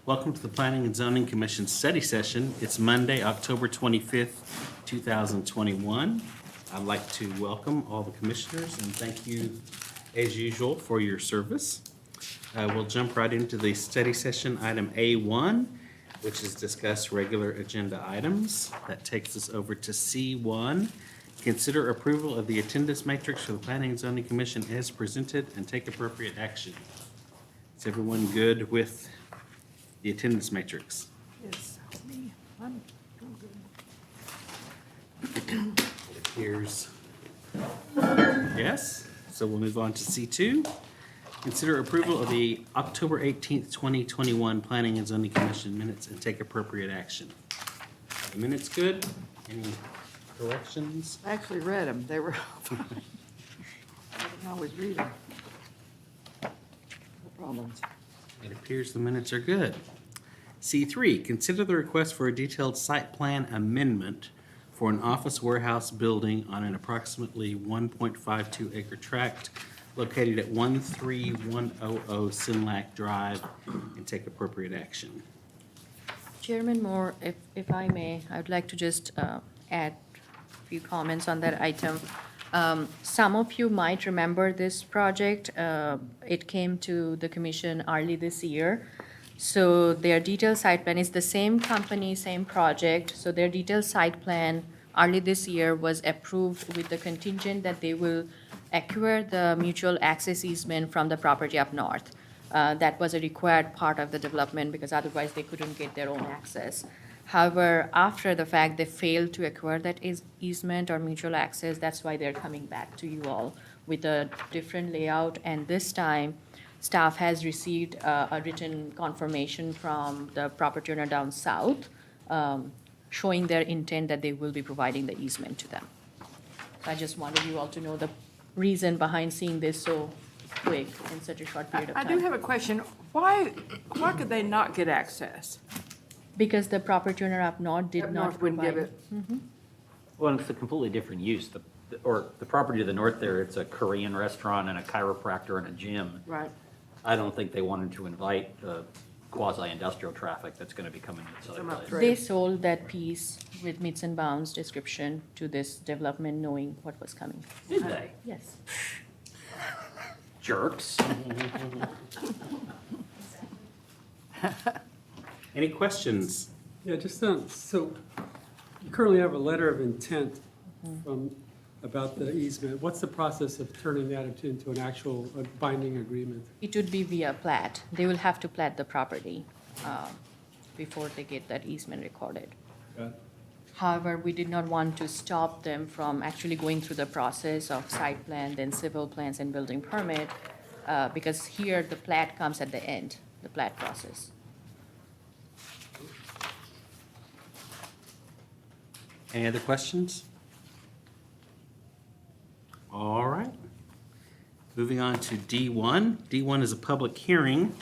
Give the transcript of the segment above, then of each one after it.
Welcome to the Planning and Zoning Commission study session. It's Monday, October 25th, 2021. I'd like to welcome all the commissioners and thank you, as usual, for your service. We'll jump right into the study session item A1, which is discuss regular agenda items. That takes us over to C1. Consider approval of the attendance matrix for the Planning and Zoning Commission as presented and take appropriate action. Is everyone good with the attendance matrix? Yes, me. I'm good. It appears yes. So we'll move on to C2. Consider approval of the October 18th, 2021 Planning and Zoning Commission minutes and take appropriate action. Are the minutes good? Any corrections? I actually read them. They were fine. I didn't always read them. No problems. It appears the minutes are good. C3, consider the request for a detailed site plan amendment for an office warehouse building on an approximately 1.52 acre tract located at 13100 Sinlac Drive and take appropriate action. Chairman Moore, if I may, I would like to just add a few comments on that item. Some of you might remember this project. It came to the commission early this year. So their detailed site plan is the same company, same project. So their detailed site plan early this year was approved with the contingent that they will acquire the mutual access easement from the property up north. That was a required part of the development because otherwise they couldn't get their own access. However, after the fact, they failed to acquire that easement or mutual access. That's why they're coming back to you all with a different layout. And this time, staff has received a written confirmation from the property owner down south, showing their intent that they will be providing the easement to them. So I just wanted you all to know the reason behind seeing this so quick in such a short period of I time. do have a question. Why could they not get access? Because the property owner up north did Up not north wouldn't give provide. it. Well, and it's a completely different use. The property to the north there, it's a Korean restaurant and a chiropractor and a gym. Right. I don't think they wanted to invite the quasi-industrial traffic that's gonna be coming to this other Come up place. through. They sold that piece with meets and bounds description to this development, knowing what was coming. Did they? Yes. Jerks. Any questions? Yeah, just, so you currently have a letter of intent from, about the easement. What's the process of turning that into an actual binding agreement? It would be via plat. They will have to plat the property before they get that easement recorded. Got it? However, we did not want to stop them from actually going through the process of site plan, then civil plans and building permit, because here the plat comes at the end, the plat process. Any other questions? All right. Moving on to D1. D1 is a public hearing.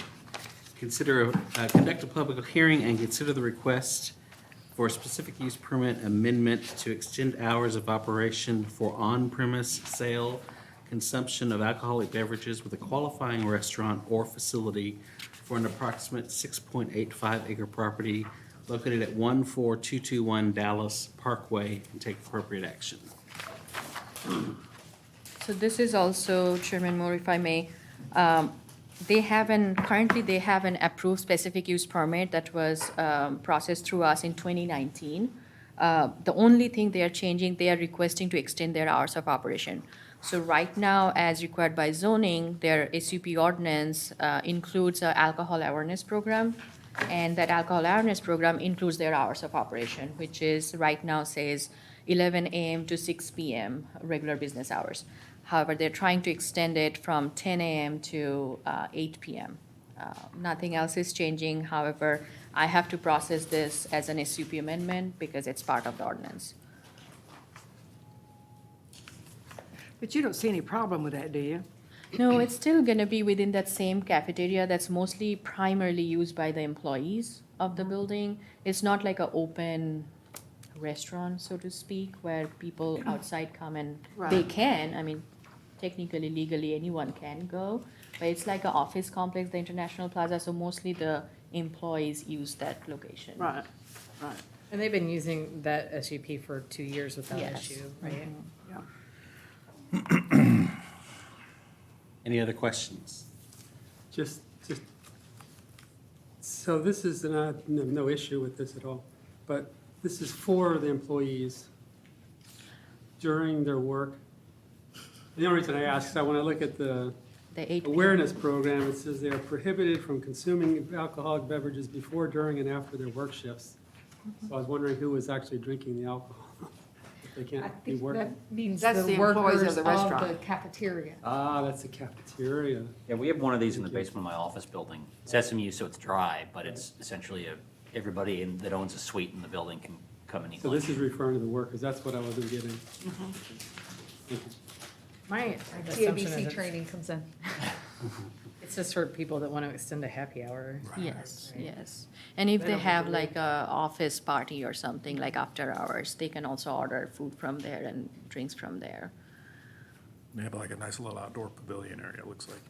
Conduct a public hearing and consider the request for a specific use permit amendment to extend hours of operation for on-premise sale, consumption of alcoholic beverages with a qualifying restaurant or facility for an approximate 6.85 acre property located at 14221 Dallas Parkway and take appropriate action. So this is also, Chairman Moore, if I may, currently they have an approved specific use permit that was processed through us in 2019. The only thing they are changing, they are requesting to extend their hours of operation. So right now, as required by zoning, their SUP ordinance includes an alcohol awareness program. And that alcohol awareness program includes their hours of operation, which is right now says 11 a.m. to 6 p.m., regular business hours. However, they're trying to extend it from 10 a.m. to 8 p.m. Nothing else is changing. However, I have to process this as an SUP amendment because it's part of the ordinance. But you don't see any problem with that, do you? No, it's still going to be within that same cafeteria that's mostly primarily used by the employees of the building. It's not like an open restaurant, so to speak, where people outside come and they Right. can, I mean, technically, legally, anyone can go. But it's like an office complex, the International Plaza, so mostly the employees use that location. Right, right, And they've been using that SUP for 2 years without Yes. issue, right? yeah. Any other questions? Just, so this is not, no issue with this at all, but this is for the employees during their work. The only reason I ask is when I look at the The 8 p.m. awareness program, it says they are prohibited from consuming alcoholic beverages before, during, and after their work shifts. So I was wondering who was actually drinking the alcohol, if they I can't be think working. that means That's the the employees of workers the of restaurant. the cafeteria. Ah, that's the cafeteria. Yeah, we have one of these in the basement of my office building. It's SMU, so it's dry, but it's essentially everybody that owns a suite in the building can come and eat So lunch. this is referring to the workers, that's what I wasn't getting. Mm-hmm. Thank you. My assumption is TABC it's- training comes in. it's just for people that want to extend a happy hour. Yes, yes. And if They they don't have have to like a office party or something, like after hours, they can also order food from there and drinks from there. They have like a nice little outdoor pavilion area, it looks like.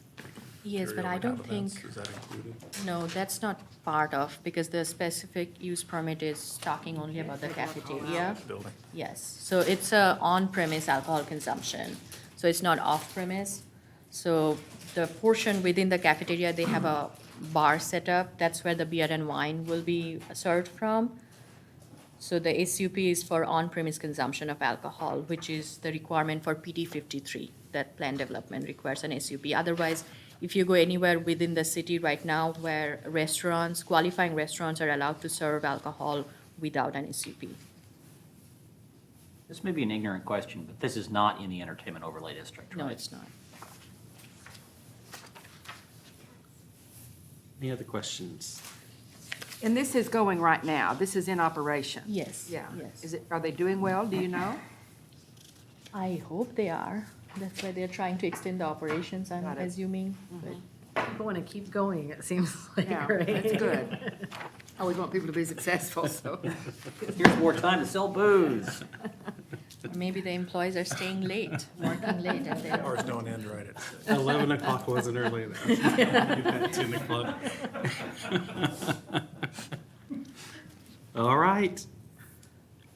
Yes, but Carry I over and have don't think, events. Is that included? no, that's not part of, because the specific use permit is talking only about the cafeteria. Building. Yes, so it's a on-premise alcohol consumption, so it's not off-premise. So the portion within the cafeteria, they have a bar set up, that's where the beer and wine will be served from. So the SUP is for on-premise consumption of alcohol, which is the requirement for PD 53, that plan development requires an SUP. Otherwise, if you go anywhere within the city right now where restaurants, qualifying restaurants are allowed to serve alcohol without an SUP. This may be an ignorant question, but this is not in the entertainment overlay district, right? No, it's not. Any other questions? And this is going right now, this is in operation? Yes, Yeah. yes. Is it, are they doing well, do you know? I hope they are. That's why they're trying to extend the operations, I'm Got it. assuming. But People want to keep going, it seems like, Yeah, right? that's good. I always want people to be successful, so. Here's more time to sell booze. maybe the employees are staying late, working late, and they're. Hours don't end right at 11 o'clock wasn't early enough. You've had 10 o'clock. All right.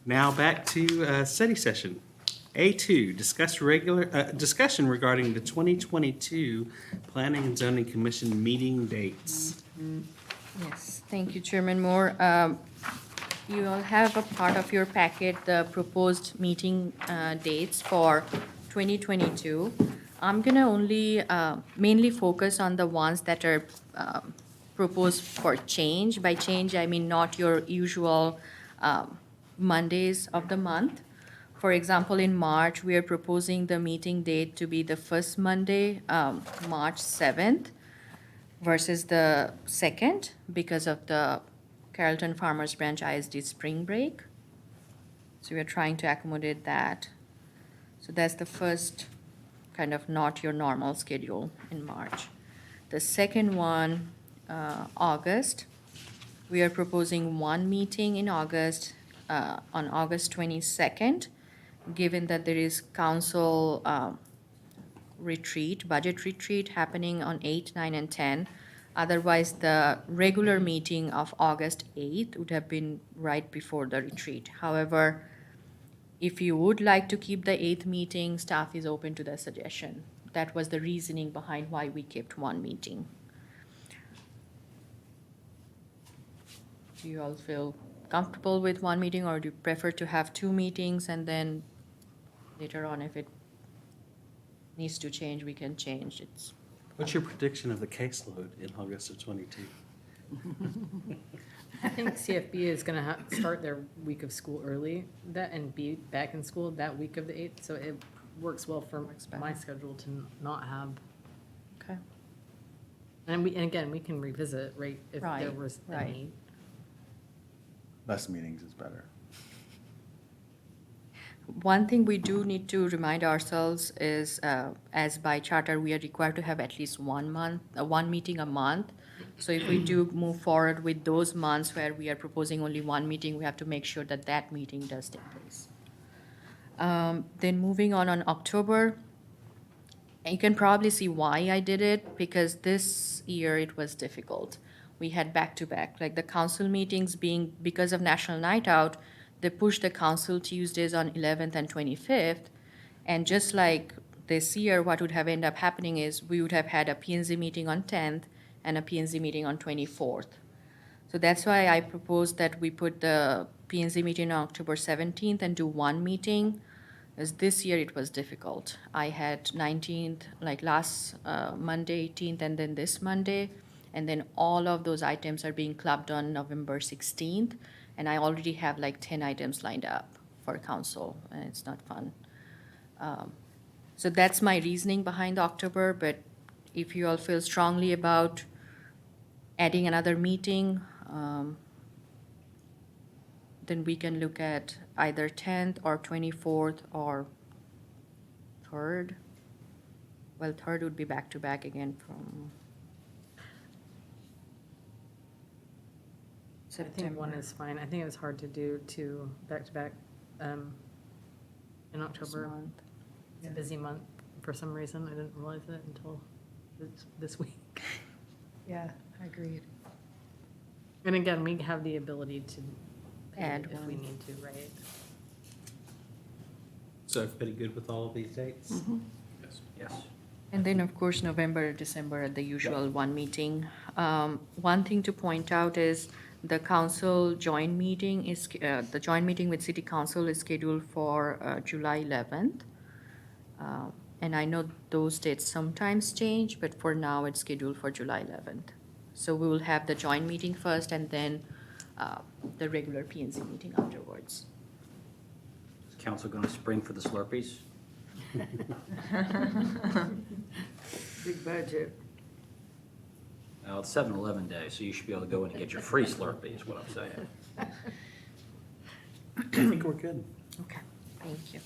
Now back to study session. A2, discussion regarding the 2022 Planning and Zoning Commission meeting dates. Yes, thank you, Chairman Moore. You all have a part of your packet, the proposed meeting dates for 2022. I'm gonna only mainly focus on the ones that are proposed for change. By change, I mean not your usual Mondays of the month. For example, in March, we are proposing the meeting date to be the first Monday, March 7th, versus the second because of the Carrollton Farmers Branch ISD spring break. So we are trying to accommodate that. So that's the first kind of not your normal schedule in March. The second one, August, we are proposing one meeting in August, on August 22nd, given that there is council retreat, budget retreat happening on 8, 9, and 10. Otherwise, the regular meeting of August 8th would have been right before the retreat. However, if you would like to keep the 8th meeting, staff is open to the suggestion. That was the reasoning behind why we kept one meeting. Do you all feel comfortable with one meeting, or do you prefer to have two meetings and then later on, if it needs to change, we can change? It's What's your prediction of the caseload in August of '22? I think CFB is going to start their week of school early and be back in school that week of the 8th. So it works well for my schedule to not have. okay. And again, we can revisit, right, if there Right, was a right. need. Less meetings is better. One thing we do need to remind ourselves is, as by charter, we are required to have at least one meeting a month. So if we do move forward with those months where we are proposing only one meeting, we have to make sure that that meeting does take place. Then moving on October, And you can probably see why I did it, because this year it was difficult. We had back-to-back, like the council meetings being, because of National Night Out, they pushed the council Tuesdays on 11th and 25th. And just like this year, what would have ended up happening is we would have had a P&Z meeting on 10th and a P&Z meeting on 24th. So that's why I proposed that we put the P&Z meeting on October 17th and do one meeting. As this year it was difficult. I had 19th, like last Monday, 18th, and then this Monday. And then all of those items are being clubbed on November 16th. And I already have like 10 items lined up for council, and it's not fun. So that's my reasoning behind October, but if you all feel strongly about adding another meeting, then we can look at either 10th or 24th or 3rd. Well, 3rd would be back-to-back again from I think one September. is fine. I think it was hard to do two back-to-back in this October. month. It's a busy month for some reason. I didn't realize it until this week. Yeah, I agree. And again, we have the ability to Add if we one. need to, right? So everybody good with all of these dates? Yes. Yes. And then, of course, November, December, the usual one meeting. One thing to point out is the council joint meeting is, the joint meeting with city council is scheduled for July 11th. And I know those dates sometimes change, but for now, it's scheduled for July 11th. So we will have the joint meeting first and then the regular P&Z meeting afterwards. Is council going to spring for the Slurpees? Big budget. Well, it's 7-Eleven day, so you should be able to go in and get your free Slurpee, is what I'm saying. I think we're good. Okay, thank you.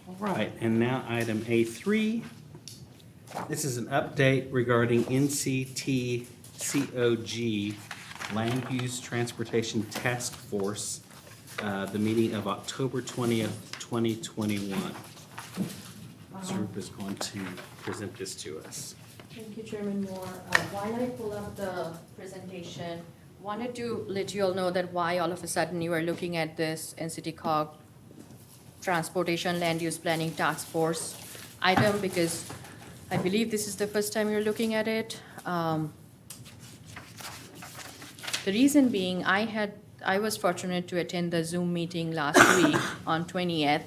All right, and now item A3. This is an update regarding NCTCOG Land Use Transportation Task Force, the meeting of October 20th, 2021. This group is going to present this to us. Thank you, Chairman Moore. While I pull up the presentation, wanted to let you all know that why all of a sudden you are looking at this NCTCOG Transportation Land Use Planning Task Force item, because I believe this is the first time you're looking at it. The reason being, I was fortunate to attend the Zoom meeting last week on 20th,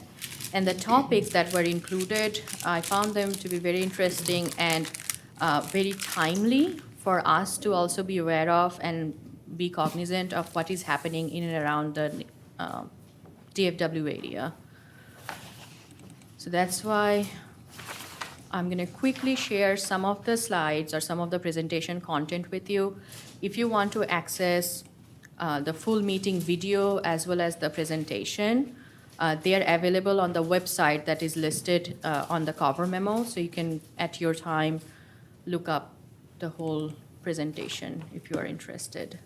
and the topics that were included, I found them to be very interesting and very timely for us to also be aware of and be cognizant of what is happening in and around the DFW area. So that's why I'm going to quickly share some of the slides or some of the presentation content with you. If you want to access the full meeting video as well as the presentation, they are available on the website that is listed on the cover memo, so you can, at your time, look up the whole presentation if you are interested.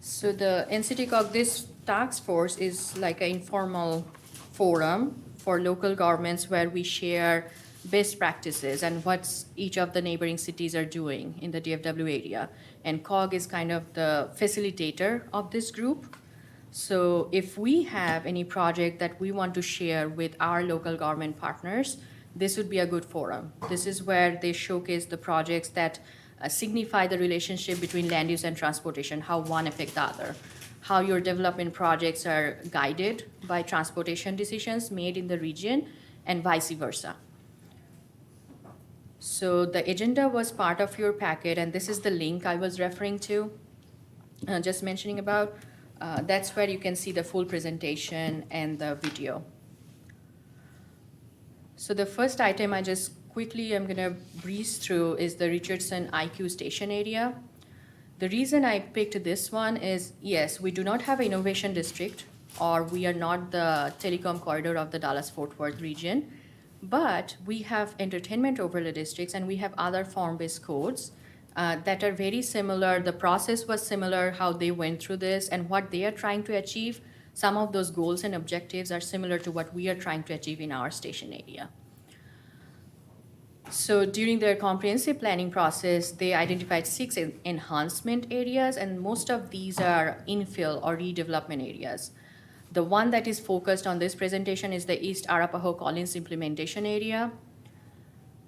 So the NCTCOG, this task force is like an informal forum for local governments where we share best practices and what each of the neighboring cities are doing in the DFW area. And COG is kind of the facilitator of this group. So if we have any project that we want to share with our local government partners, this would be a good forum. This is where they showcase the projects that signify the relationship between land use and transportation, how one affects the other, how your development projects are guided by transportation decisions made in the region, and vice versa. So the agenda was part of your packet, and this is the link I was referring to, just mentioning about. That's where you can see the full presentation and the video. So the first item I just quickly I'm going to breeze through is the Richardson IQ station area. The reason I picked this one is, yes, we do not have an innovation district, or we are not the telecom corridor of the Dallas-Fort Worth region, but we have entertainment overlay districts and we have other form-based codes that are very similar. The process was similar, how they went through this, and what they are trying to achieve. Some of those goals and objectives are similar to what we are trying to achieve in our station area. So during their comprehensive planning process, they identified 6 enhancement areas, and most of these are infill or redevelopment areas. The one that is focused on this presentation is the East Arapahoe Collins implementation area.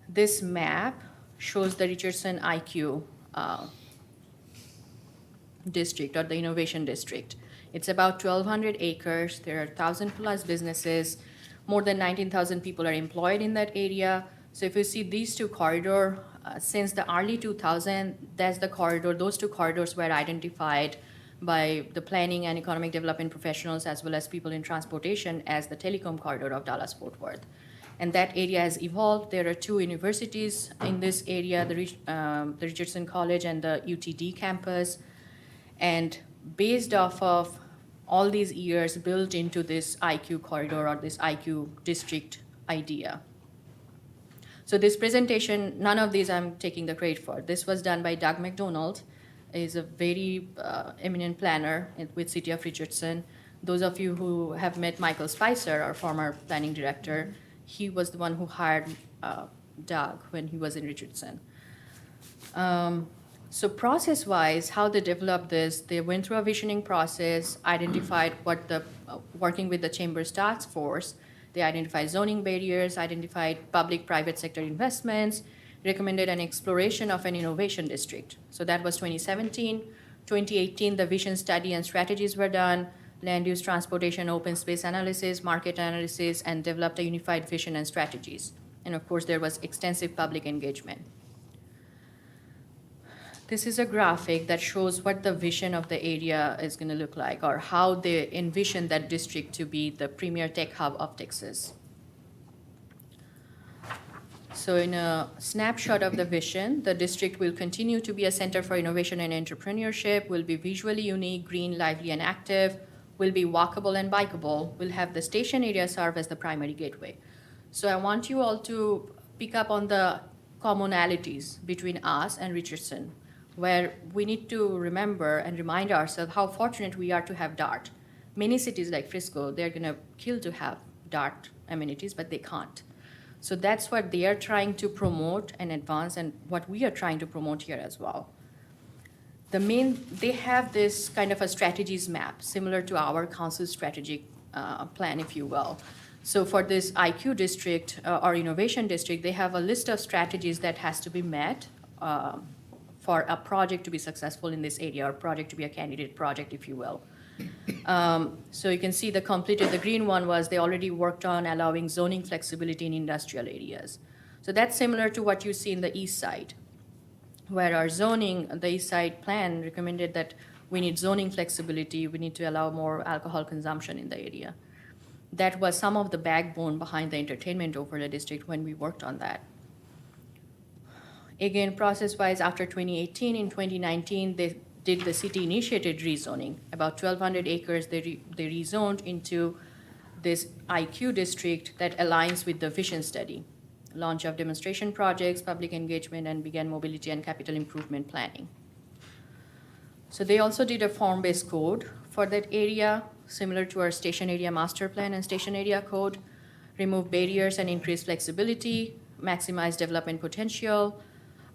This map shows the Richardson IQ district or the innovation district. It's about 1,200 acres. There are 1,000 plus businesses. More than 19,000 people are employed in that area. So if you see these two corridors, since the early 2000, that's the corridor. Those two corridors were identified by the planning and economic development professionals as well as people in transportation as the telecom corridor of Dallas-Fort Worth. And that area has evolved. There are 2 universities in this area, the Richardson College and the UTD campus. And based off of all these years built into this IQ corridor or this IQ district idea. So this presentation, none of these I'm taking the credit for. This was done by Doug McDonald. He's a very eminent planner with City of Richardson. Those of you who have met Michael Spicer, our former planning director, he was the one who hired Doug when he was in Richardson. So process-wise, how they developed this, they went through a visioning process, identified what working with the Chamber's task force, they identified zoning barriers, identified public-private sector investments, recommended an exploration of an innovation district. So that was 2017. 2018, the vision study and strategies were done, land use, transportation, open space analysis, market analysis, and developed a unified vision and strategies. And of course, there was extensive public engagement. This is a graphic that shows what the vision of the area is going to look like, or how they envision that district to be the premier tech hub of Texas. So in a snapshot of the vision, the district will continue to be a center for innovation and entrepreneurship, will be visually unique, green, lively, and active, will be walkable and bikeable, will have the station area serve as the primary gateway. So I want you all to pick up on the commonalities between us and Richardson, where we need to remember and remind ourselves how fortunate we are to have DART. Many cities like Frisco, they're gonna kill to have DART amenities, but they can't. So that's what they are trying to promote and advance, and what we are trying to promote here as well. They have this kind of a strategies map, similar to our council strategic plan, if you will. So for this IQ district or innovation district, they have a list of strategies that has to be met for a project to be successful in this area, or project to be a candidate project, if you will. So you can see the green one was they already worked on allowing zoning flexibility in industrial areas. So that's similar to what you see in the east side, where our zoning, the east side plan recommended that we need zoning flexibility, we need to allow more alcohol consumption in the area. That was some of the backbone behind the entertainment overlay district when we worked on that. Again, process-wise, after 2018, in 2019, they did the city-initiated rezoning. About 1,200 acres, they rezoned into this IQ district that aligns with the vision study, launch of demonstration projects, public engagement, and began mobility and capital improvement planning. So they also did a form-based code for that area, similar to our station area master plan and station area code, remove barriers and increase flexibility, maximize development potential,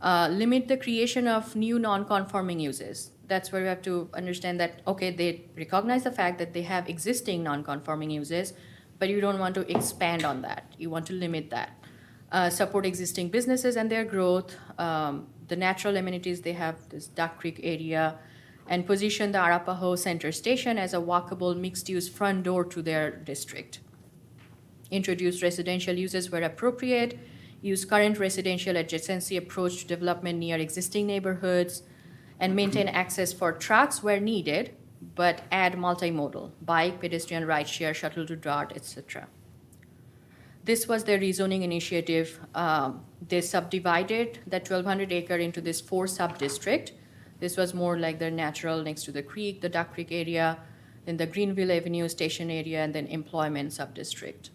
limit the creation of new non-conforming uses. That's where we have to understand that, okay, they recognize the fact that they have existing non-conforming uses, but you don't want to expand on that. You want to limit that. Support existing businesses and their growth. The natural amenities, they have this Duck Creek area, and position the Arapahoe Center Station as a walkable mixed-use front door to their district. Introduce residential uses where appropriate, use current residential adjacency approach to development near existing neighborhoods, and maintain access for trucks where needed, but add multimodal, bike, pedestrian, rideshare, shuttle to DART, etc. This was their rezoning initiative. They subdivided that 1,200 acre into this 4 sub-district. This was more like their natural next to the creek, the Duck Creek area, then the Greenville Avenue station area, and then employment sub-district.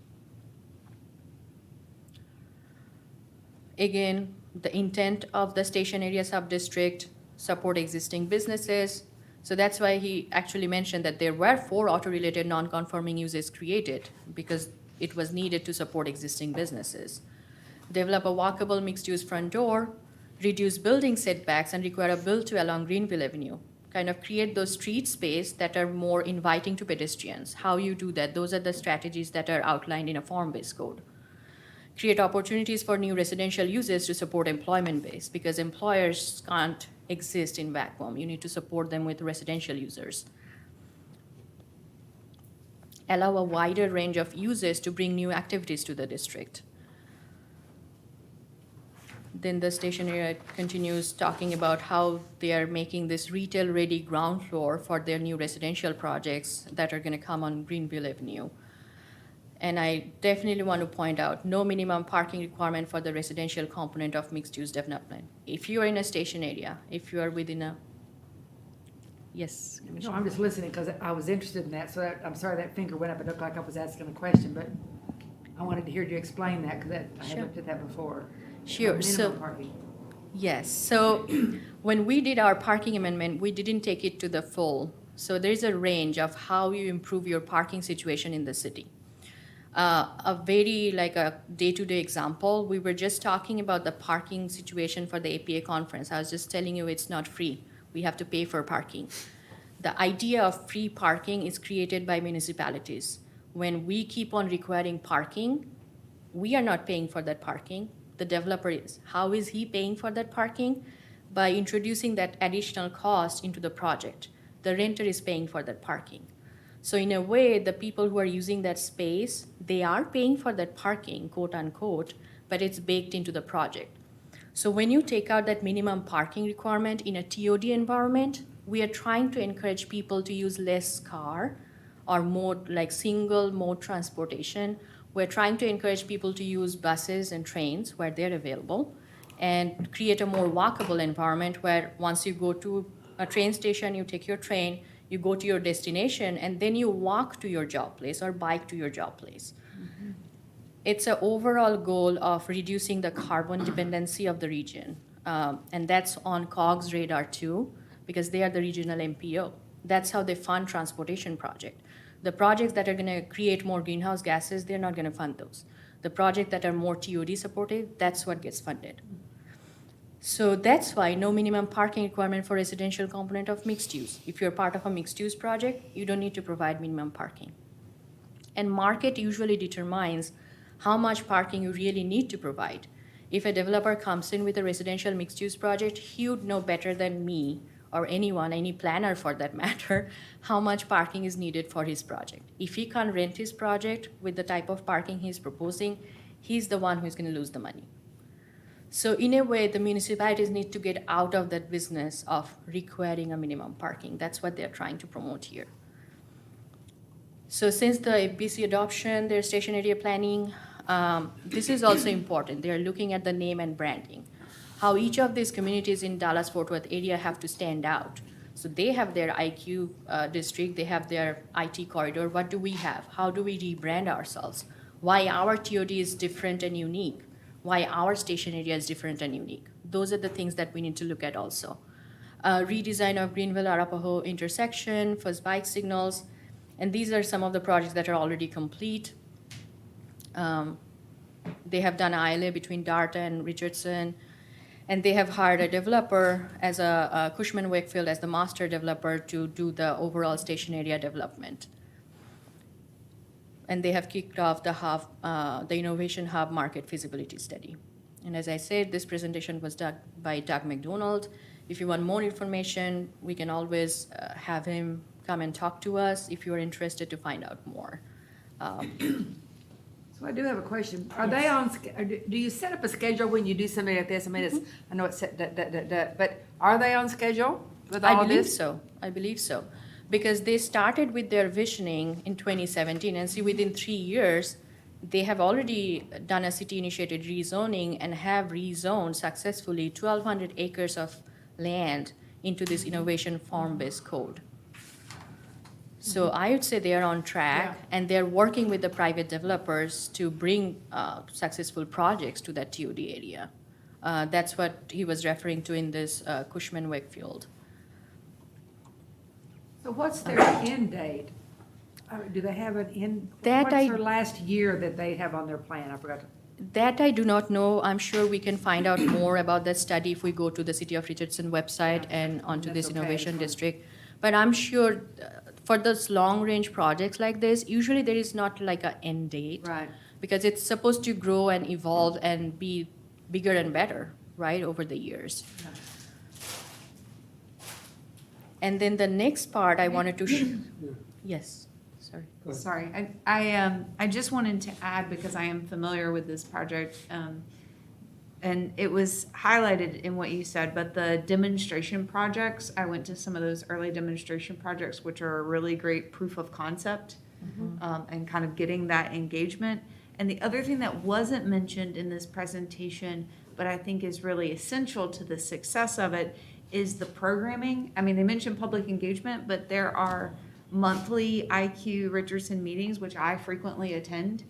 Again, the intent of the station area sub-district, support existing businesses. So that's why he actually mentioned that there were 4 auto-related non-conforming uses created because it was needed to support existing businesses. Develop a walkable mixed-use front door, reduce building setbacks, and require a build-to along Greenville Avenue. Kind of create those street space that are more inviting to pedestrians. How you do that, those are the strategies that are outlined in a form-based code. Create opportunities for new residential uses to support employment base, because employers can't exist in vacuum. You need to support them with residential users. Allow a wider range of uses to bring new activities to the district. Then the station area continues talking about how they are making this retail-ready ground floor for their new residential projects that are gonna come on Greenville Avenue. And I definitely want to point out, no minimum parking requirement for the residential component of mixed-use development. If you are in a station area, if you are within a, yes, No, Commissioner. I'm just listening because I was interested in that, so I'm sorry that finger went up. It looked like I was asking a question, but I wanted to hear you explain that because I Sure. haven't looked at that before. Sure, so. Minimum parking. Yes, so when we did our parking amendment, we didn't take it to the full. So there's a range of how you improve your parking situation in the city. A very like a day-to-day example, we were just talking about the parking situation for the APA conference. I was just telling you it's not free. We have to pay for parking. The idea of free parking is created by municipalities. When we keep on requiring parking, we are not paying for that parking. The developer is. How is he paying for that parking? By introducing that additional cost into the project. The renter is paying for that parking. So in a way, the people who are using that space, they are paying for that parking, quote unquote, but it's baked into the project. So when you take out that minimum parking requirement in a TOD environment, we are trying to encourage people to use less car or mode like single mode transportation. We're trying to encourage people to use buses and trains where they're available and create a more walkable environment where once you go to a train station, you take your train, you go to your destination, and then you walk to your job place or bike to your job place. Mm-hmm. It's an overall goal of reducing the carbon dependency of the region. And that's on COG's radar too, because they are the regional MPO. That's how they fund transportation projects. The projects that are going to create more greenhouse gases, they're not going to fund those. The projects that are more TOD supported, that's what gets funded. So that's why no minimum parking requirement for residential component of mixed use. If you're part of a mixed use project, you don't need to provide minimum parking. And market usually determines how much parking you really need to provide. If a developer comes in with a residential mixed use project, he would know better than me or anyone, any planner for that matter, how much parking is needed for his project. If he can't rent his project with the type of parking he's proposing, he's the one who's going to lose the money. So in a way, the municipalities need to get out of that business of requiring a minimum parking. That's what they're trying to promote here. So since the FBC adoption, their station area planning, this is also important. They're looking at the name and branding. How each of these communities in Dallas-Fort Worth area have to stand out. So they have their IQ district, they have their IT corridor. What do we have? How do we rebrand ourselves? Why our TOD is different and unique? Why our station area is different and unique? Those are the things that we need to look at also. Redesign of Greenville-Arapahoe intersection, first bike signals, and these are some of the projects that are already complete. They have done ILA between Dart and Richardson, and they have hired a developer as a Cushman Wakefield as the master developer to do the overall station area development. And they have kicked off the Innovation Hub Market Feasibility Study. And as I said, this presentation was done by Doug McDonald. If you want more information, we can always have him come and talk to us if you're interested to find out more. So I do have a question. Are they on, do you set up a schedule when you do something like this? I mean, it's, I know it's set, but are they on schedule with all I of believe this? so. I believe so. Because they started with their visioning in 2017, and see within 3 years, they have already done a city-initiated rezoning and have rezoned successfully 1,200 acres of land into this innovation form-based code. So I would say they are on track, and they're working with the private developers to bring successful projects to that TOD area. That's what he was referring to in this Cushman Wakefield. So what's their end date? Do they have an end? That What's I- their last year that they have on their plan? I forgot to. That I do not know. I'm sure we can find out more about that study if we go to the City of Richardson website and onto That's this okay, innovation that's fine. district. But I'm sure for those long-range projects like this, usually there is not like an end date. Right. Because it's supposed to grow and evolve and be bigger and better, right, over the years. And then the next part I wanted to, yes, sorry. Sorry, I just wanted to add, because I am familiar with this project, and it was highlighted in what you said, but the demonstration projects, I went to some of those early demonstration projects, which are a really great proof of concept, and kind of getting that engagement. And the other thing that wasn't mentioned in this presentation, but I think is really essential to the success of it, is the programming. I mean, they mentioned public engagement, but there are monthly IQ Richardson meetings, which I frequently attend,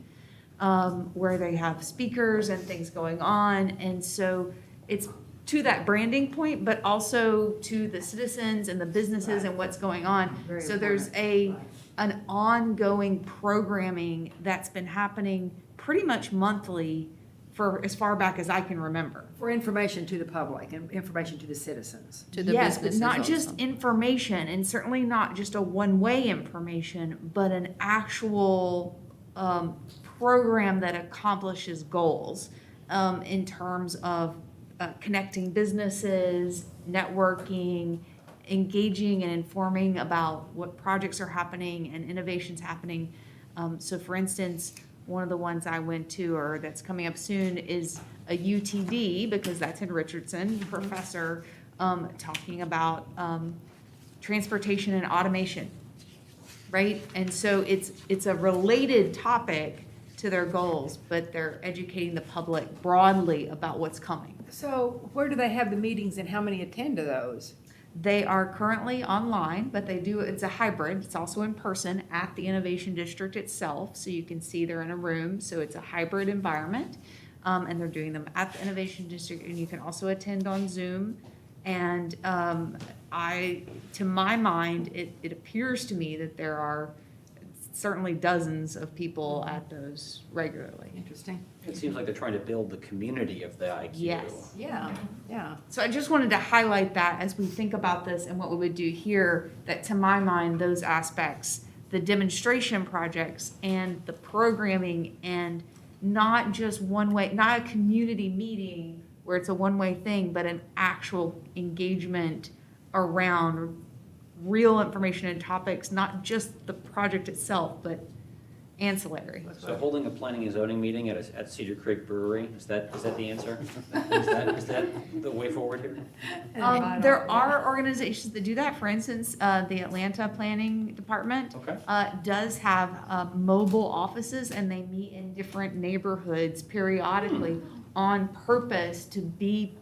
where they have speakers and things going on. And so it's to that branding point, but also to the citizens and the businesses and what's going on. Very So there's important. an ongoing programming that's been happening pretty much monthly for as far back as I can remember. For information to the public and information to the citizens. To the Yes, but businesses not just also. information, and certainly not just a one-way information, but an actual program that accomplishes goals in terms of connecting businesses, networking, engaging and informing about what projects are happening and innovations happening. So for instance, one of the ones I went to, or that's coming up soon, is a UTD, because that's in Richardson, professor talking about transportation and automation, right? And so it's a related topic to their goals, but they're educating the public broadly about what's coming. So where do they have the meetings and how many attend to those? They are currently online, but it's a hybrid. It's also in person at the Innovation District itself. So you can see they're in a room. So it's a hybrid environment. And they're doing them at the Innovation District, and you can also attend on Zoom. And to my mind, it appears to me that there are certainly dozens of people at those regularly. Interesting. It seems like they're trying to build the community of the IQ. Yes. Yeah, yeah. So I just wanted to highlight that as we think about this and what we would do here, that to my mind, those aspects, the demonstration projects and the programming, and not just one way, not a community meeting where it's a one-way thing, but an actual engagement around real information and topics, not just the project itself, but ancillary. So holding a planning and zoning meeting at Cedar Creek Brewery, is that the answer? Is that the way forward here? There are organizations that do that. For instance, the Atlanta Planning Department Okay. does have mobile offices, and they meet in different neighborhoods periodically on purpose to be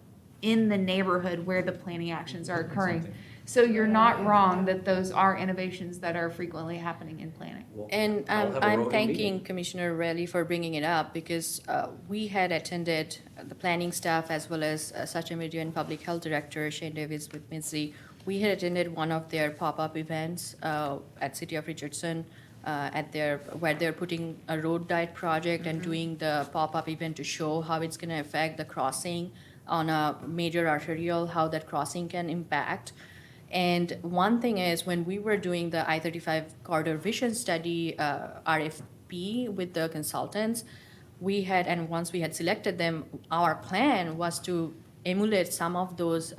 in the neighborhood where the planning actions are occurring. So you're not wrong that those are innovations that are frequently happening in planning. Well, And I'll have a I'm roving thanking meeting. Commissioner Relly for bringing it up, because we had attended the planning staff, as well as Sacramento and Public Health Director Shane Davis with Mitzi. We had attended one of their pop-up events at City of Richardson where they're putting a road diet project and doing the pop-up event to show how it's going to affect the crossing on a major arterial, how that crossing can impact. And one thing is, when we were doing the I-35 corridor vision study RFP with the consultants, and once we had selected them, our plan was to emulate some of those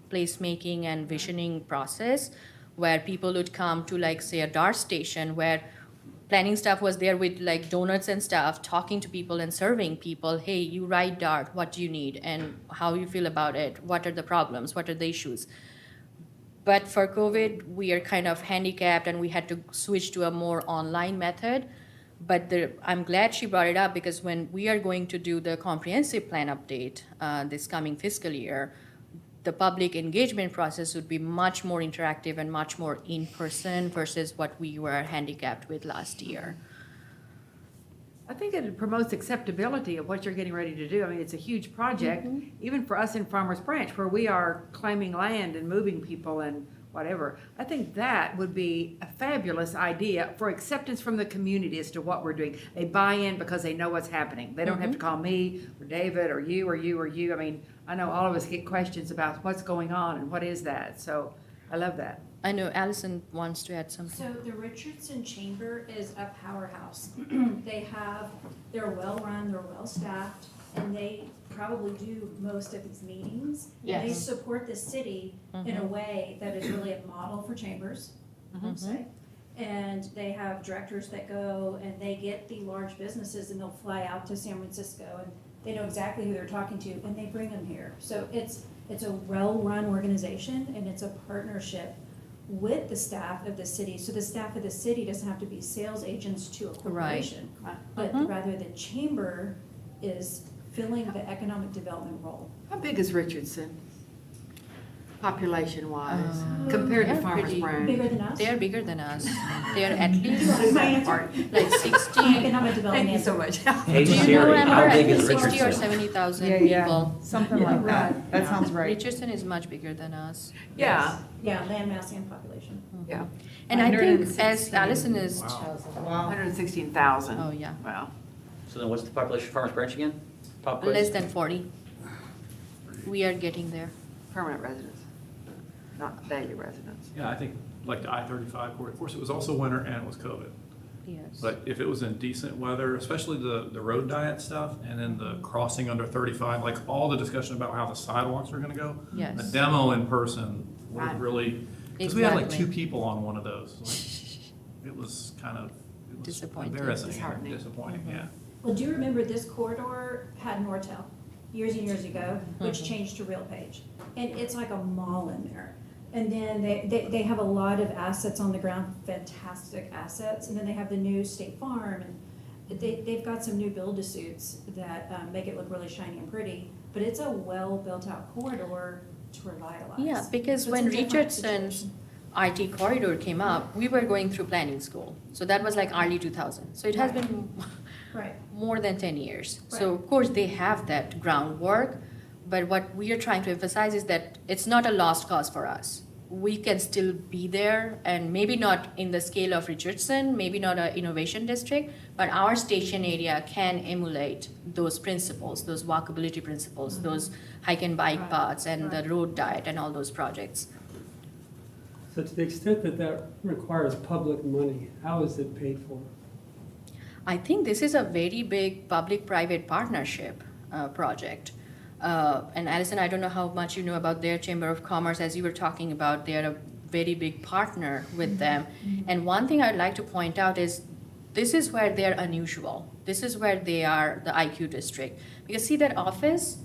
placemaking and visioning process, where people would come to, like, say, a DART station, where planning staff was there with like donuts and stuff, talking to people and serving people. Hey, you ride DART, what do you need, and how you feel about it? What are the problems? What are the issues? But for COVID, we are kind of handicapped, and we had to switch to a more online method. But I'm glad she brought it up, because when we are going to do the comprehensive plan update this coming fiscal year, the public engagement process would be much more interactive and much more in person versus what we were handicapped with last year. I think it promotes acceptability of what you're getting ready to do. I mean, it's a huge project, even for us in Farmers Branch, where we are claiming land and moving people and whatever. I think that would be a fabulous idea for acceptance from the community as to what we're doing. They buy in because they know what's happening. They don't have to call me or David or you or you or you. I mean, I know all of us get questions about what's going on and what is that. So I love that. I know Allison wants to add something. So the Richardson Chamber is a powerhouse. They're well-run, they're well-staffed, and they probably do most of these meetings. Yes. They support the city in a way that is really a model for chambers, I'll say. And they have directors that go and they get the large businesses and they'll fly out to San Francisco and they know exactly who they're talking to and they bring them here. So it's a well-run organization and it's a partnership with the staff of the city. So the staff of the city doesn't have to be sales agents to a corporation. But rather the chamber is filling the economic development role. How big is Richardson, population-wise, compared to they're Farmers pretty Branch? Bigger than us? They're bigger than us. They're at least My answer? like 60. Economic development. Thank you so much. Hey Do you know, Siri, Amber, how at big is least 60 or Richardson? 70,000 people. Something like that. That sounds right. Richardson is much bigger than us. Yeah, Yeah, land mass and population. yeah. And I think 116. as Allison is, Wow. 116,000. oh yeah, Wow. So then what's the population of Farmers Branch again? Pop quiz? less than 40. We are getting there. Permanent residents, not daily residents. Yeah, I think like the I-35 corridor, of course, it was also winter and it was COVID. Yes. But if it was in decent weather, especially the road diet stuff and then the crossing under 35, like all the discussion about how the sidewalks are gonna go. Yes. A demo in person would Right. really, because we had like Exactly. 2 people on one of those. Like, it was kind of, it was Disappointing. embarrassing and Disheartening. disappointing, yeah. Well, do you remember this corridor had Nortel years and years ago, which Mhm. changed to RealPage? And it's like a mall in there. And then they have a lot of assets on the ground, fantastic assets. And then they have the new State Farm and they've got some new build-to-suits that make it look really shiny and pretty. But it's a well-built-out corridor to revitalize. Yeah, because So it's when a different Richardson's situation. IT corridor came up, we were going through planning school. So that was like early 2000. So it has been Right. more than 10 years. So Right. of course they have that groundwork, but what we are trying to emphasize is that it's not a lost cause for us. We can still be there and maybe not in the scale of Richardson, maybe not an innovation district, but our station area can emulate those principles, those walkability principles, those hike and bike Right. paths and the Right. road diet and all those projects. So to the extent that that requires public money, how is it paid for? I think this is a very big public-private partnership project. And Allison, I don't know how much you know about their Chamber of Commerce. As you were talking about, they're a very big partner with them. And one thing I'd like to point out is this is where they're unusual. This is where they are the IQ district. Because see that office,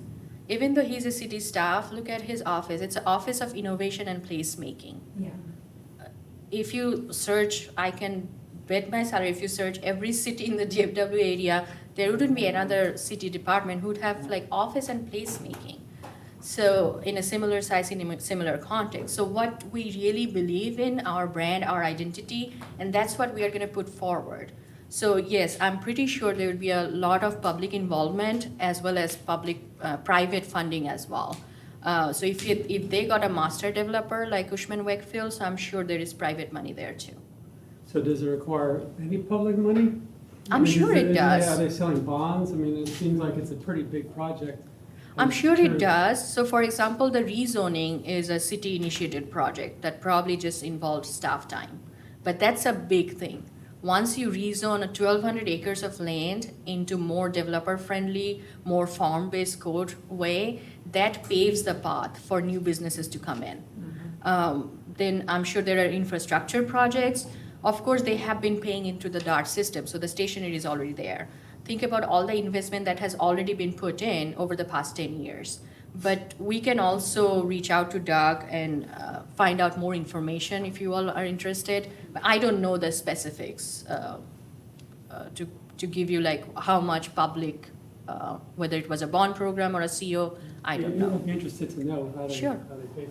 even though he's a city staff, look at his office. It's an office of innovation and placemaking. Yeah. If you search, I can bet my salary, if you search every city in the DFW area, there wouldn't be another city department who would have like office and placemaking. So in a similar size, in a similar context. So what we really believe in, our brand, our identity, and that's what we are gonna put forward. So yes, I'm pretty sure there will be a lot of public involvement as well as public, private funding as well. So if they got a master developer like Cushman Wakefield, so I'm sure there is private money there too. So does it require any public money? I'm sure it does. Are they selling bonds? I mean, it seems like it's a pretty big project. I'm sure it does. So for example, the rezoning is a city-initiated project that probably just involves staff time. But that's a big thing. Once you rezone a 1,200 acres of land into more developer-friendly, more farm-based code way, that paves the path for new businesses to come in. Then I'm sure there are infrastructure projects. Of course, they have been paying into the DART system, so the stationery is already there. Think about all the investment that has already been put in over the past 10 years. But we can also reach out to Doug and find out more information if you all are interested. But I don't know the specifics to give you like how much public, whether it was a bond program or a CO, I don't know. I'd be interested to know how they Sure. pay for it.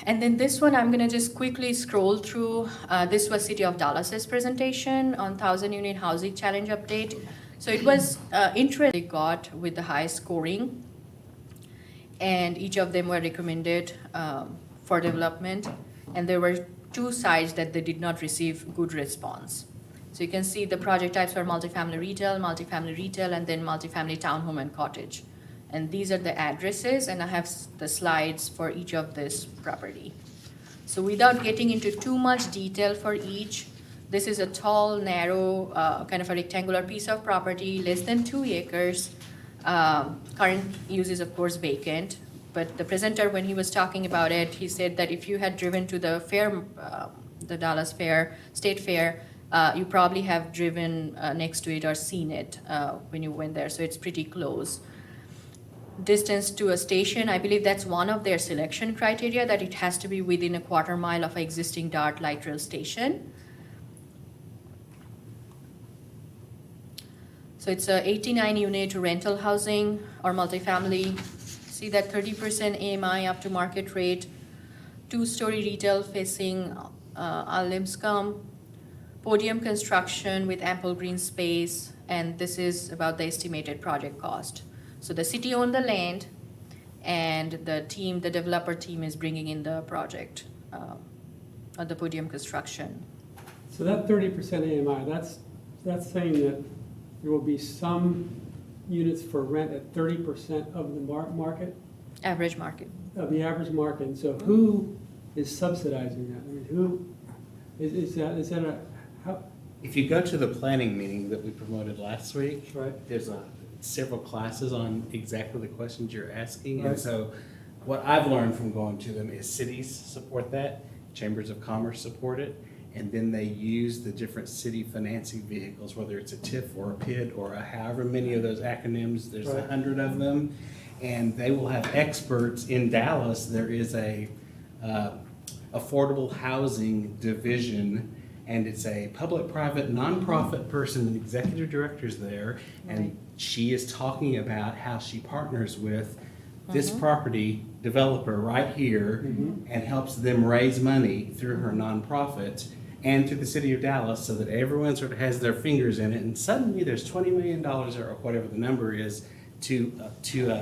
And then this one, I'm gonna just quickly scroll through. This was City of Dallas's presentation on 1,000-unit housing challenge update. So it was interesting they got with the high scoring, and each of them were recommended for development. And there were 2 sites that they did not receive good response. So you can see the project types were multifamily retail, and then multifamily townhome and cottage. And these are the addresses, and I have the slides for each of this property. So without getting into too much detail for each, this is a tall, narrow, kind of a rectangular piece of property, less than 2 acres. Current use is of course vacant, but the presenter, when he was talking about it, he said that if you had driven to the fair, the Dallas Fair, State Fair, you probably have driven next to it or seen it when you went there, so it's pretty close. Distance to a station, I believe that's one of their selection criteria, that it has to be within a 1/4 mile of an existing DART light rail station. So it's a 89-unit rental housing or multifamily. See that 30% AMI up to market rate, 2-story retail facing Lipscomb, podium construction with ample green space, and this is about the estimated project cost. So the city owned the land, and the team, the developer team, is bringing in the project, the podium construction. So that 30% AMI, that's saying that there will be some units for rent at 30% of the market, Average market. of the average market. And so who is subsidizing that? I mean, who, is that a, how, If you go to the planning meeting that we promoted last week, right? there's several classes on exactly the questions you're asking. Right. And so what I've learned from going to them is cities support that, chambers of commerce support it, and then they use the different city financing vehicles, whether it's a TIF or a PID or however many of those acronyms, there's Right. 100 of them. And they will have experts in Dallas. There is a affordable housing division, and it's a public-private nonprofit person, the executive director's there, and she is talking about how she partners with this property developer right here and helps them raise money through her nonprofit and through the city of Dallas, so that everyone sort of has their fingers in it, and suddenly there's $20 million or whatever the number is to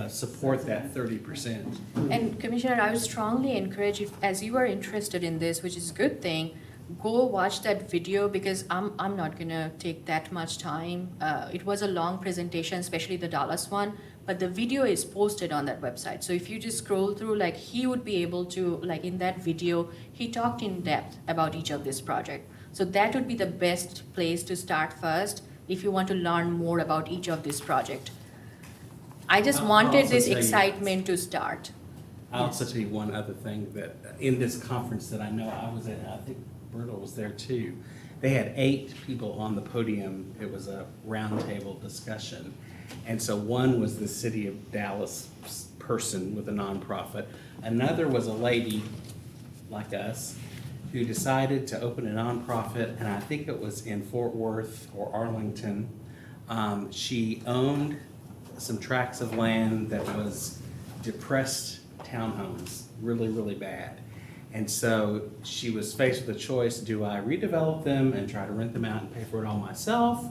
support that 30%. And Commissioner, I would strongly encourage, if, as you are interested in this, which is a good thing, go watch that video, because I'm not gonna take that much time. It was a long presentation, especially the Dallas one, but the video is posted on that website. So if you just scroll through, like, he would be able to, like, in that video, he talked in depth about each of this project. So that would be the best place to start first if you want to learn more about each of this project. I just I'll wanted also this tell you- excitement to start. I'll also tell you one other thing, that in this conference that I know I was at, I think Bertle was there too. They had 8 people on the podium. It was a roundtable discussion. And so one was the city of Dallas person with a nonprofit. Another was a lady like us who decided to open a nonprofit, and I think it was in Fort Worth or Arlington. She owned some tracts of land that was depressed townhomes, really, really bad. And so she was faced with a choice: do I redevelop them and try to rent them out and pay for it all myself?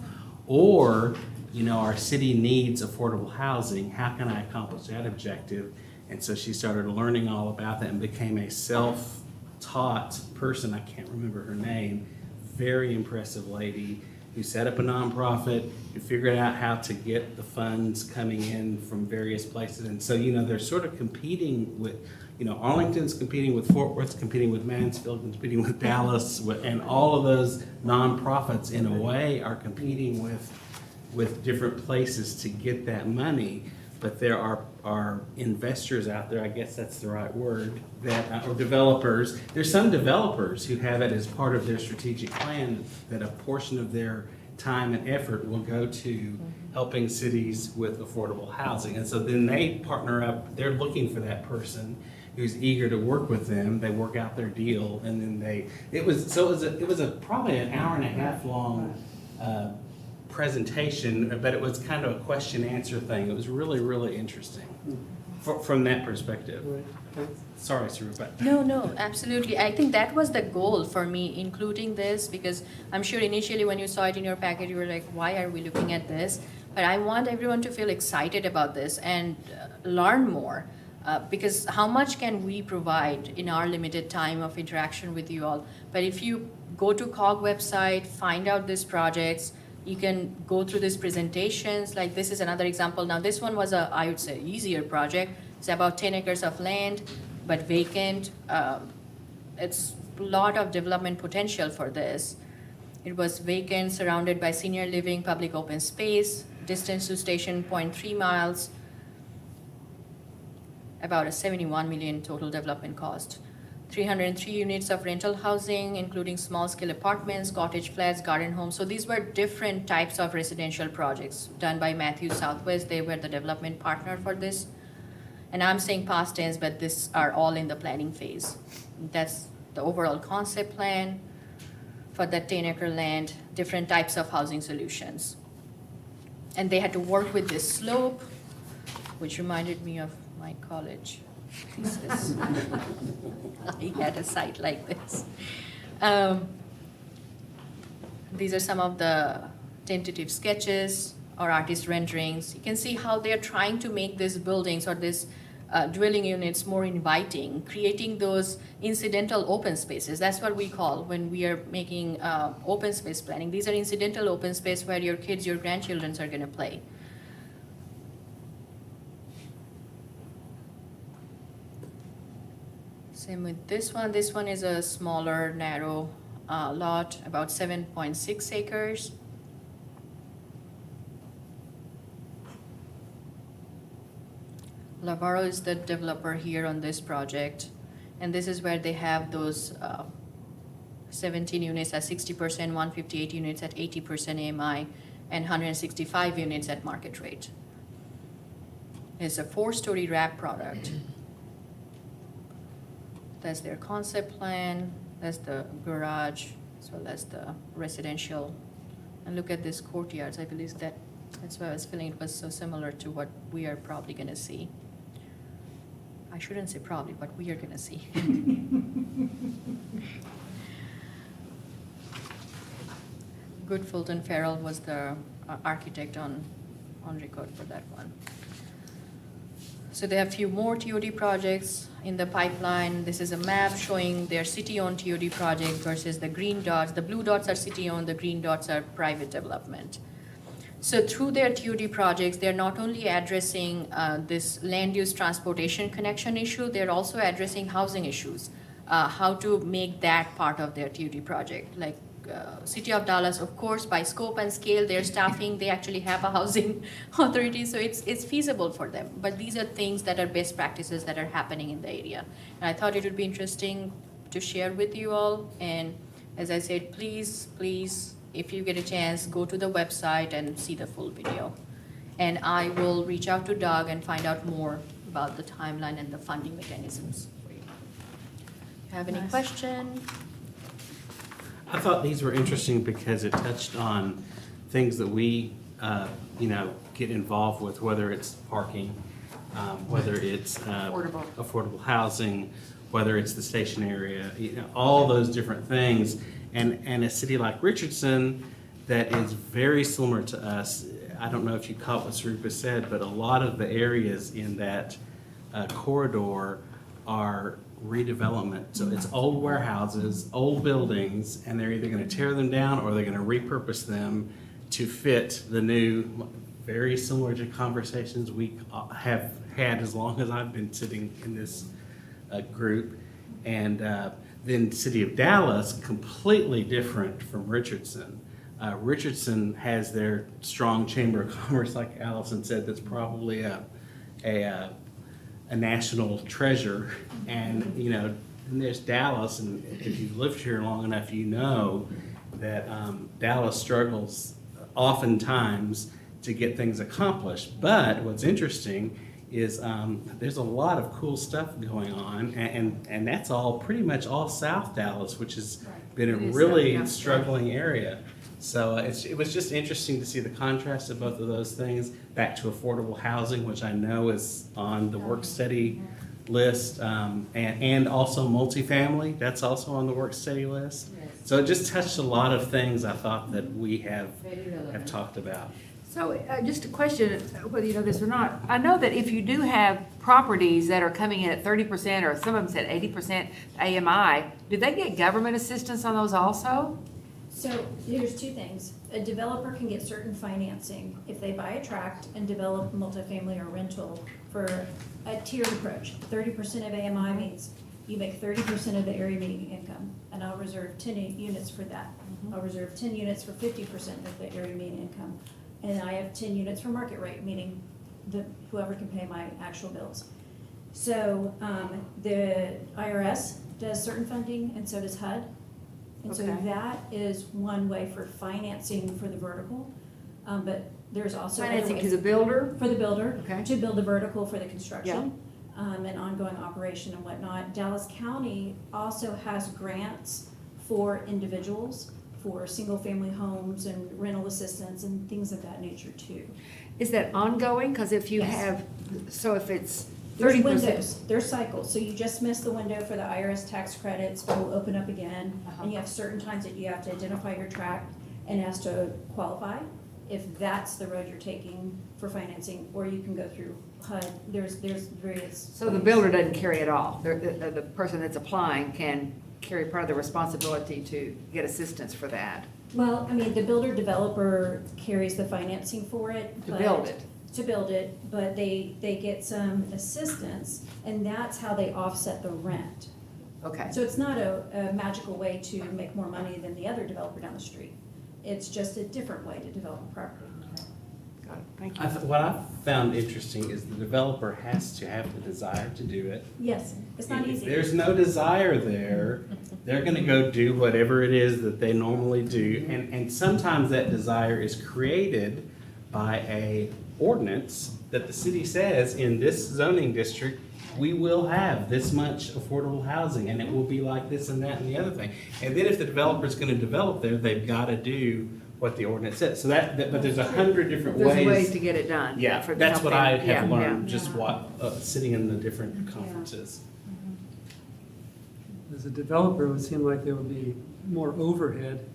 Or, you know, our city needs affordable housing. How can I accomplish that objective? And so she started learning all about that and became a self-taught person. I can't remember her name. Very impressive lady who set up a nonprofit, who figured out how to get the funds coming in from various places. And so, you know, they're sort of competing with, you know, Arlington's competing with Fort Worth's competing with Mansfield, competing with Dallas, and all of those nonprofits in a way are competing with different places to get that money. But there are investors out there, I guess that's the right word, that or developers. There's some developers who have it as part of their strategic plan, that a portion of their time and effort will go to helping cities with affordable housing. And so then they partner up, they're looking for that person who's eager to work with them. They work out their deal, and then it was probably an hour and a half long presentation, but it was kind of a question answer thing. It was really, really interesting. from that perspective. Right, okay. Sorry, Sir, but. No, absolutely. I think that was the goal for me, including this, because I'm sure initially when you saw it in your packet, you were like, why are we looking at this? But I want everyone to feel excited about this and learn more. Because how much can we provide in our limited time of interaction with you all? But if you go to COG website, find out these projects, you can go through these presentations. Like this is another example. Now this one was I would say, easier project. It's about 10 acres of land, but vacant. It's a lot of development potential for this. It was vacant, surrounded by senior living, public open space, distance to station 0.3 miles, about a 71 million total development cost. 303 units of rental housing, including small-scale apartments, cottage flats, garden homes. So these were different types of residential projects done by Matthews Southwest. They were the development partner for this. And I'm saying past tense, but these are all in the planning phase. That's the overall concept plan for that 10-acre land, different types of housing solutions. And they had to work with this slope, which reminded me of my college thesis. I had a site like this. These are some of the tentative sketches or artist renderings. You can see how they're trying to make these buildings or these dwelling units more inviting, creating those incidental open spaces. That's what we call when we are making open space planning. These are incidental open space where your kids, your grandchildren are gonna play. Same with this one. This one is a smaller, narrow lot, about 7.6 acres. Lavaro is the developer here on this project. And this is where they have those 17 units at 60%, 158 units at 80% AMI, and 165 units at market rate. It's a 4-story wrap product. That's their concept plan, that's the garage, as well as the residential. And look at these courtyards. I believe that's why I was feeling it was so similar to what we are probably gonna see. I shouldn't say probably, but we are gonna see. Good Fulton Farrell was the architect on record for that one. So they have a few more TOD projects in the pipeline. This is a map showing their city-owned TOD project versus the green dots. The blue dots are city-owned, the green dots are private development. So through their TOD projects, they're not only addressing this land use transportation connection issue, they're also addressing housing issues, how to make that part of their TOD project. Like City of Dallas, of course, by scope and scale, their staffing, they actually have a housing authority, so it's feasible for them. But these are things that are best practices that are happening in the area. And I thought it would be interesting to share with you all. And as I said, please, if you get a chance, go to the website and see the full video. And I will reach out to Doug and find out more about the timeline and the funding mechanisms for you. Have any question? I thought these were interesting because it touched on things that we, get involved with, whether it's parking, whether it's affordable housing, whether it's the station area, all those different things. And a city like Richardson that is very similar to us. I don't know if you caught what Sarupa said, but a lot of the areas in that corridor are redevelopment. So it's old warehouses, old buildings, and they're either going to tear them down or they're going to repurpose them to fit the new, very similar to conversations we have had as long as I've been sitting in this group. And then City of Dallas, completely different from Richardson. Richardson has their strong chamber of commerce, like Allison said, that's probably a national treasure. And, and there's Dallas, and if you've lived here long enough, you know that Dallas struggles oftentimes to get things accomplished. But what's interesting is there's a lot of cool stuff going on, and that's all pretty much all South Dallas, which has been a really struggling area. So it was just interesting to see the contrast of both of those things, back to affordable housing, which I know is on the work study list, and also multifamily, that's also on the work study list. So it just touched a lot of things I thought that we have talked about. So, just a question, whether you know this or not, I know that if you do have properties that are coming in at 30%, or some of them said 80% AMI, do they get government assistance on those also? So there's two things. A developer can get certain financing if they buy a tract and develop multifamily or rental for a tiered approach. 30% of AMI means you make 30% of the area median income, and I'll reserve 10 units for that. I'll reserve 10 units for 50% of the area median income. And I have 10 units for market rate, meaning whoever can pay my actual bills. So the IRS does certain funding, and so does HUD. And so Okay. that is one way for financing for the vertical. But there's also other Financing to ways the builder? for the builder Okay. to build the vertical for the construction. And ongoing operation and whatnot. Dallas County also has grants for individuals, for single-family homes and rental assistance and things of that nature too. Is that ongoing? Because if you Yes. have, so if it's There's 30%. windows, there's cycles, so you just missed the window for the IRS tax credits, but will open up again. And you have certain times that you have to identify your tract and ask to qualify, if that's the road you're taking for financing, or you can go through HUD, there's various. So the ways. builder doesn't carry it all. The person that's applying can carry part of the responsibility to get assistance for that, Well, I mean, the builder developer carries the financing for it. to but- build it. To build it, but they get some assistance, and that's how they offset the rent. Okay. So it's not a magical way to make more money than the other developer down the street. It's just a different way to develop a property. Got it. Thank you. What I found interesting is the developer has to have the desire to do it. Yes, it's not If easy. there's no desire there, they're gonna go do whatever it is that they normally do. And sometimes that desire is created by a ordinance that the city says, in this zoning district, we will have this much affordable housing, and it will be like this and that and the other thing. And then if the developer's gonna develop there, they've gotta do what the ordinance says. So but there's 100 different There's ways. ways to get it done. Yeah, for- to that's help what them. I Yeah, have yeah. learned, just sitting in the different conferences. As a developer, it would seem like there would be more overhead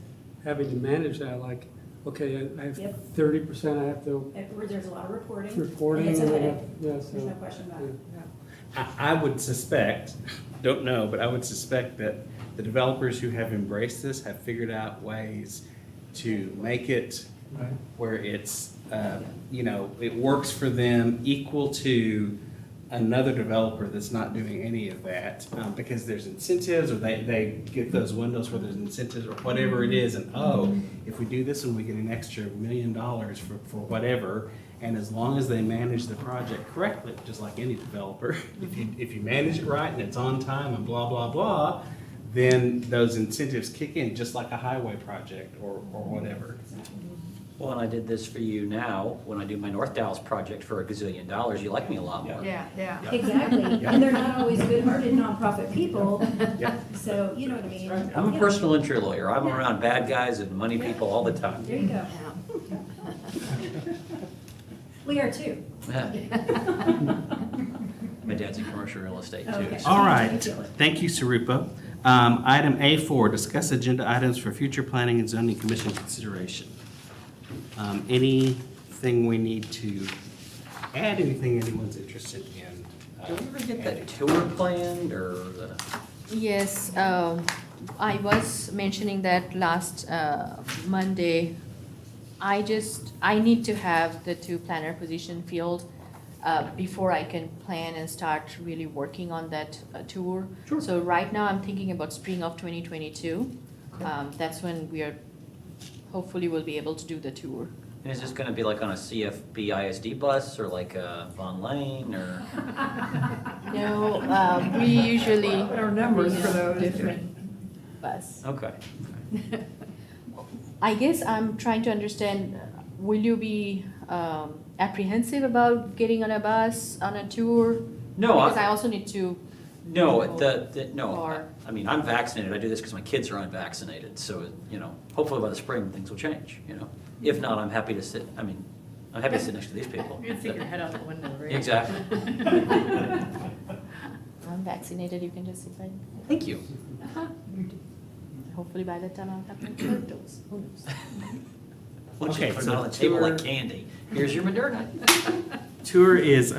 having to manage that, like, okay, I have Yep. 30%, I have to Where there's a lot of reporting. reporting. And it's a and, headache. yeah, There's no so, question about it. I would suspect, don't know, but I would suspect that the developers who have embraced this have figured out ways to make it right. where it's, it works for them equal to another developer that's not doing any of that, because there's incentives, or they get those windows where there's incentives, or whatever it is, and if we do this one, we get an extra $1 million for whatever. And as long as they manage the project correctly, just like any developer, if you manage it right and it's on time and blah, blah, blah, then those incentives kick in, just like a highway project or whatever. Well, and I did this for you now, when I do my North Dallas project for $1 gazillion, you like me a lot more. Yeah, yeah. Exactly, and they're not always good-hearted nonprofit people, Yeah. so you know what I mean. I'm a Yeah. personal injury lawyer. I'm around bad guys and money people all the time. There you go. We are too. My dad's in commercial real estate too. Okay. so- All right, thank you, Sarupa. Item A4, discuss agenda items for future planning and zoning commission consideration. Anything we need to add, anything anyone's interested in? Did we ever get that tour planned or the? Yes, I was mentioning that last Monday. I need to have the two planner position filled before I can plan and start really working on that tour. Sure. So right now, I'm thinking about spring of 2022. That's when hopefully we'll be able to do the tour. And is this gonna be like on a CFB ISD bus or like a Von Lane or? No, we usually. What are numbers for those? Different bus. Okay. I guess I'm trying to understand, will you be apprehensive about getting on a bus, on a tour? No, Because I also need to No, no, Or- I mean, I'm vaccinated, I do this because my kids are unvaccinated, so, hopefully by the spring, things will change, If not, I'm happy to sit, I'm happy to sit next to these people. You can stick your head out the window, right? Exactly. I'm vaccinated, you can just sit by, Thank you. hopefully by that time I'll have my third dose. Who knows? Once you Okay, put it so on the table like tour- candy, here's your Moderna. Tour is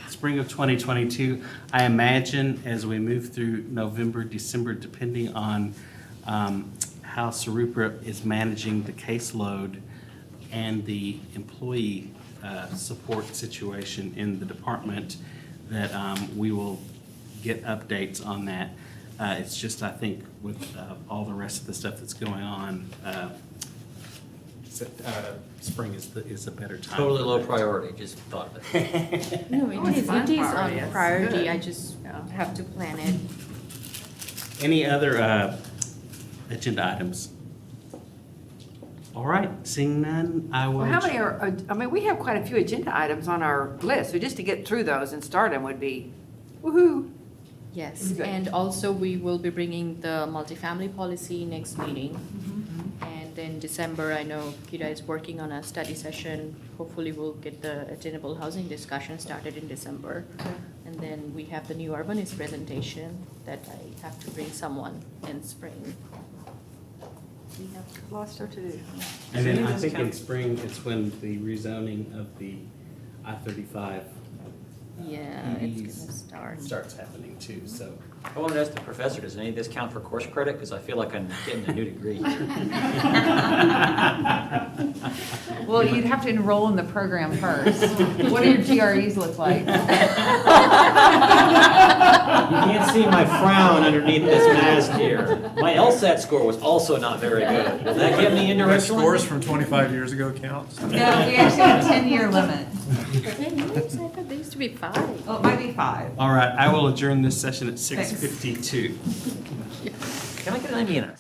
spring of 2022. I imagine as we move through November, December, depending on how Sarupa is managing the caseload and the employee support situation in the department, that we will get updates on that. It's just, I think, with all the rest of the stuff that's going on, spring is a better time. Totally for low that. priority, just thought of it. No, Oh, it's fun it is priority, on it's priority, good. I just have to plan it. Any other agenda items? All right, seeing none, I will. Well, how many are, I mean, we have quite a few agenda items on our list, so just to get through those and start them would be woo-hoo. Yes, Good. and also we will be bringing the multifamily policy next meeting. Mm-hmm. And then December, I know Kira is working on a study session. Hopefully we'll get the attainable housing discussion started in December. And then we have the new urbanist presentation that I have to bring someone in spring. We have A lot of stuff to do. And then I Does think in count? spring, it's when the rezoning of the I-35 Yeah, it's EVs gonna start. starts happening too, so. I wanted to ask the professor, does any of this count for course credit? Because I feel like I'm getting a new degree here. Well, you'd have to enroll in the program first. What do your GREs look like? You can't see my frown underneath this mask here. My LSAT score was also not very good. Will that get me into My Richland? scores from 25 years ago counts. No, we actually have a 10-year limit. 10 years? I thought there used to be 5. Well, it might be 5. All right, I will adjourn this session at 6:52. Can I get an onion?